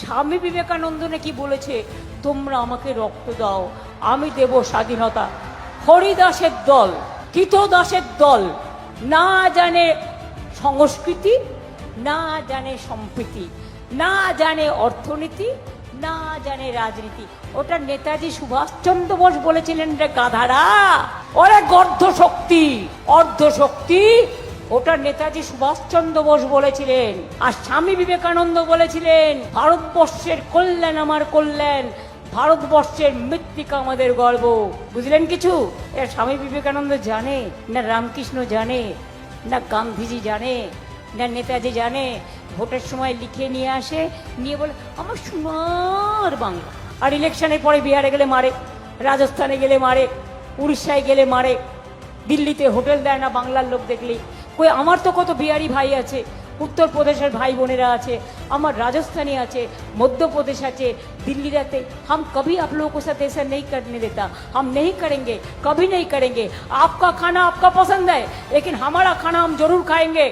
স্বামী বিবেকানন্দ নাকি বলেছে, তোমরা আমাকে রক্ত দাও, আমি দেব স্বাধীনতা। হরিদাসের দল, কৃতদাসের দল না জানে সংস্কৃতি, না জানে সম্প্রীতি, না জানে অর্থনীতি, না জানে রাজনীতি। ওটা নেতাজি সুভাষচন্দ্র বোস বলেছিলেন রে গাধারা, ওরে গর্ধ শক্তি, অর্ধ শক্তি, ওটা নেতাজি সুভাষচন্দ্র বোস বলেছিলেন। আর স্বামী বিবেকানন্দ বলেছিলেন, ভারতবর্ষের কল্যাণ আমার কল্যাণ, ভারতবর্ষের মৃত্তিকা আমাদের গর্ব। বুঝলেন কিছু? এর স্বামী বিবেকানন্দ জানে না, রামকৃষ্ণ জানে না, গান্ধীজি জানে না, নেতাজি জানে? ভোটের সময় লিখে নিয়ে আসে, নিয়ে বলে আমার সোনার বাংলা। আর ইলেকশনের পরে বিহারে গেলে মারে, রাজস্থানে গেলে মারে, উড়িষ্যায় গেলে মারে, দিল্লিতে হোটেল দেয় না বাংলার লোক দেখলেই। কই আমার তো কত বিহারি ভাই আছে, উত্তরপ্রদেশের ভাই বোনেরা আছে, আমার রাজস্থানী আছে, মধ্যপ্রদেশ আছে, दिल्ली रहते। हम कभी आप लोगों को साथ ऐसा नहीं करने देता, हम नहीं करेंगे, कभी नहीं करेंगे। आपका खाना आपका पसंद है, लेकिन हमारा खाना हम जरूर खाएंगे।